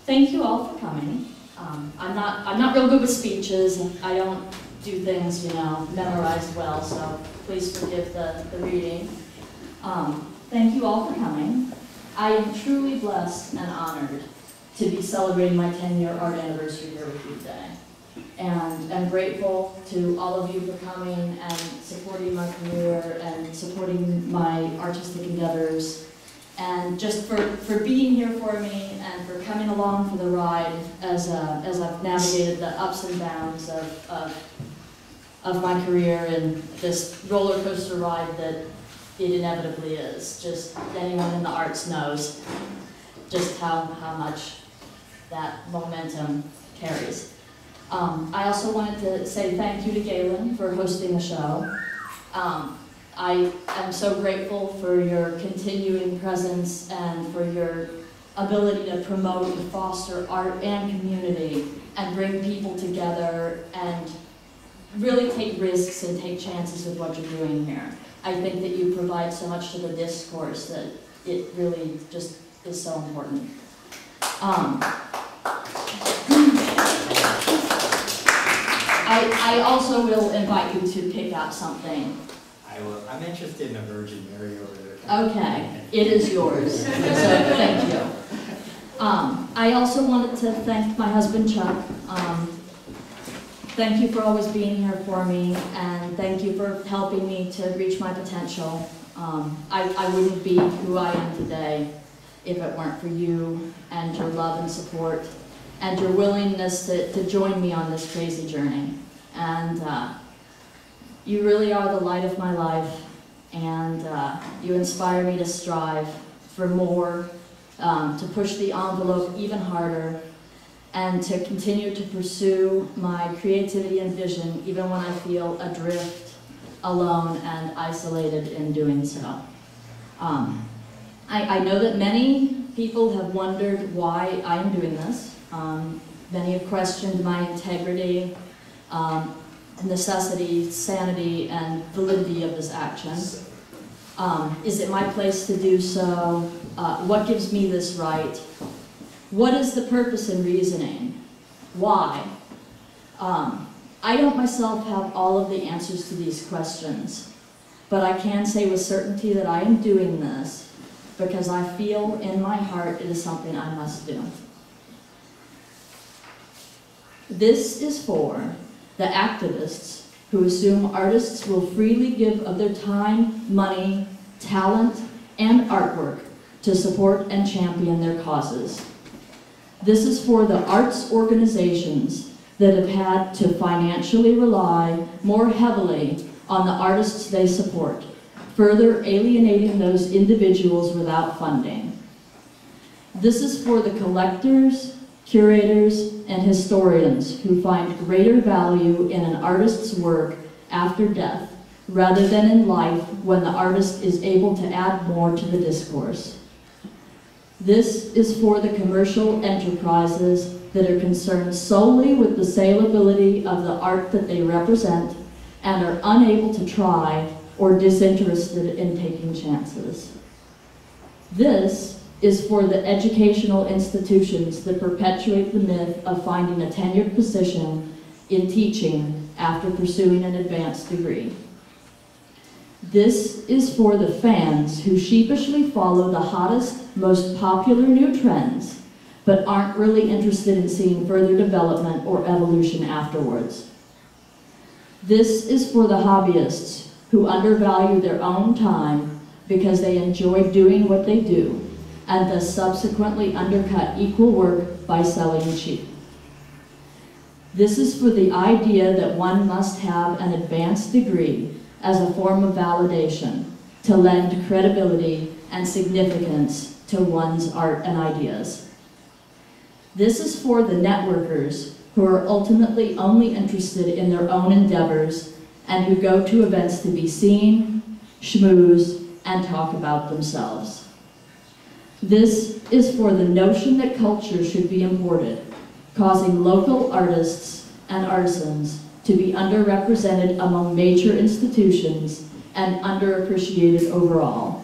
thank you all for coming. I'm not real good with speeches, and I don't do things, memorized well, so please forgive the reading. Thank you all for coming. I am truly blessed and honored to be celebrating my 10-year art anniversary here with you today. And I'm grateful to all of you for coming and supporting my career and supporting my artistic endeavors, and just for being here for me and for coming along for the ride as I've navigated the ups and downs of my career and this roller coaster ride that it inevitably is. Just anyone in the arts knows just how much that momentum carries. I also wanted to say thank you to Galen for hosting the show. I am so grateful for your continuing presence and for your ability to promote and foster art and community and bring people together and really take risks and take chances with what you're doing here. I think that you provide so much to the discourse that it really just is so important. I also will invite you to pick out something. I will. I'm interested in a Virgin Mary over there. Okay, it is yours, so thank you. I also wanted to thank my husband, Chuck. Thank you for always being here for me, and thank you for helping me to reach my potential. I wouldn't be who I am today if it weren't for you and your love and support and your willingness to join me on this crazy journey. And you really are the light of my life, and you inspire me to strive for more, to push the envelope even harder, and to continue to pursue my creativity and vision even when I feel adrift, alone, and isolated in doing so. I know that many people have wondered why I am doing this. Many have questioned my integrity, necessity, sanity, and validity of this action. Is it my place to do so? What gives me this right? What is the purpose and reasoning? Why? I don't myself have all of the answers to these questions, but I can say with certainty that I am doing this because I feel in my heart it is something I must do. This is for the activists who assume artists will freely give of their time, money, talent, and artwork to support and champion their causes. This is for the arts organizations that have had to financially rely more heavily on the artists they support, further alienating those individuals without funding. This is for the collectors, curators, and historians who find greater value in an artist's work after death rather than in life when the artist is able to add more to the discourse. This is for the commercial enterprises that are concerned solely with the saleability of the art that they represent and are unable to try or disinterested in taking chances. This is for the educational institutions that perpetuate the myth of finding a tenured position in teaching after pursuing an advanced degree. This is for the fans who sheepishly follow the hottest, most popular new trends, but aren't really interested in seeing further development or evolution afterwards. This is for the hobbyists who undervalue their own time because they enjoy doing what they do, and thus subsequently undercut equal work by selling cheap. This is for the idea that one must have an advanced degree as a form of validation to lend credibility and significance to one's art and ideas. This is for the networkers who are ultimately only interested in their own endeavors and who go to events to be seen, schmooze, and talk about themselves. This is for the notion that culture should be imported, causing local artists and artisans to be underrepresented among major institutions and underappreciated overall.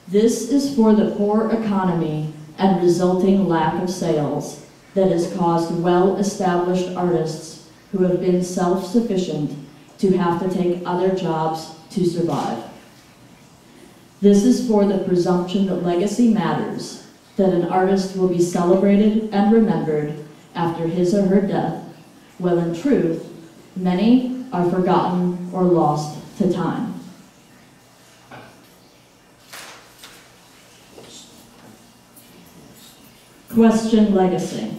This is for the poor economy and resulting lack of sales that has caused well-established artists who have been self-sufficient to have to take other jobs to survive. This is for the presumption that legacy matters, that an artist will be celebrated and remembered after his or her death, while in truth, many are forgotten or lost to time. Question legacy.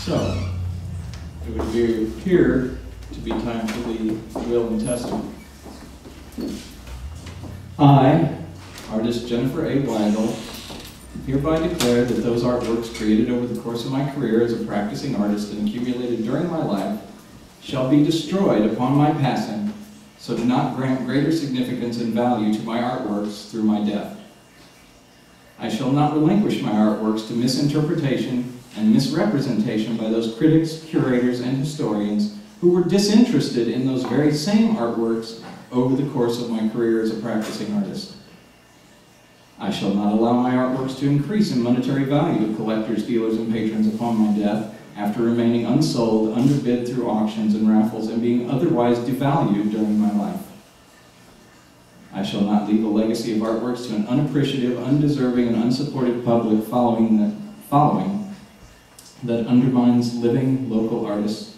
So, it would appear to be time for the will and testament. I, artist Jennifer A. Weigel, hereby declare that those artworks created over the course of my career as a practicing artist and accumulated during my life shall be destroyed upon my passing, so do not grant greater significance and value to my artworks through my death. I shall not relinquish my artworks to misinterpretation and misrepresentation by those critics, curators, and historians who were disinterested in those very same artworks over the course of my career as a practicing artist. I shall not allow my artworks to increase in monetary value to collectors, dealers, and patrons upon my death after remaining unsold, underbid through auctions and raffles, and being otherwise devalued during my life. I shall not leave a legacy of artworks to an unappreciative, undeserving, and unsupported public following that undermines living local artists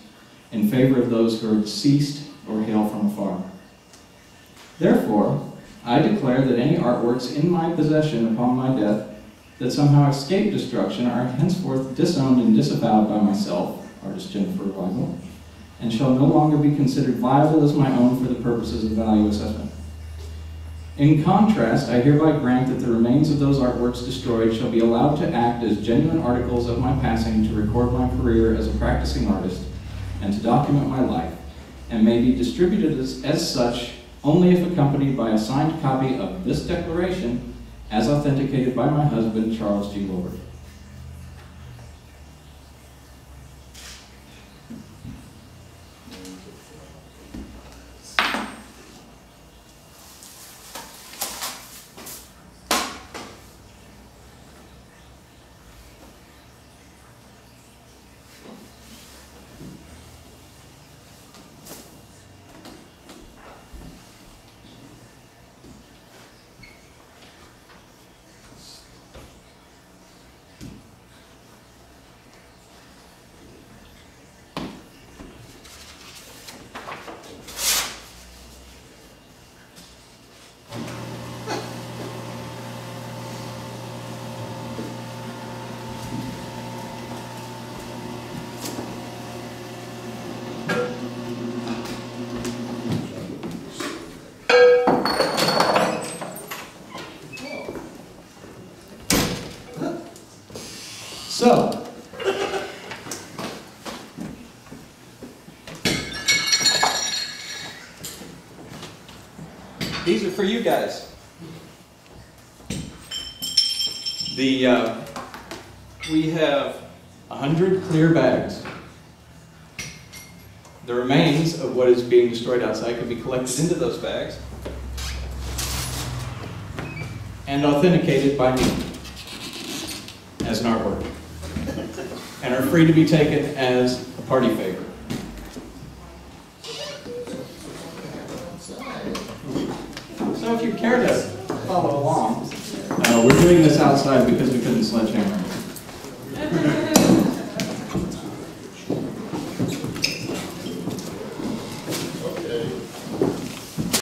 in favor of those who are deceased or hail from afar. Therefore, I declare that any artworks in my possession upon my death that somehow escape destruction are henceforth disowned and disavowed by myself, artist Jennifer Weigel, and shall no longer be considered viable as my own for the purposes of value assessment. In contrast, I hereby grant that the remains of those artworks destroyed shall be allowed to act as genuine articles of my passing to record my career as a practicing artist and to document my life, and may be distributed as such only if accompanied by a signed copy of this declaration as authenticated by my husband, Charles G. Wilbur. So, these are for you guys. We have 100 clear bags. The remains of what is being destroyed outside can be collected into those bags and authenticated by me as an artwork, and are free to be taken as a party favor. So if you care to follow along, we're doing this outside because we couldn't sledgehammer.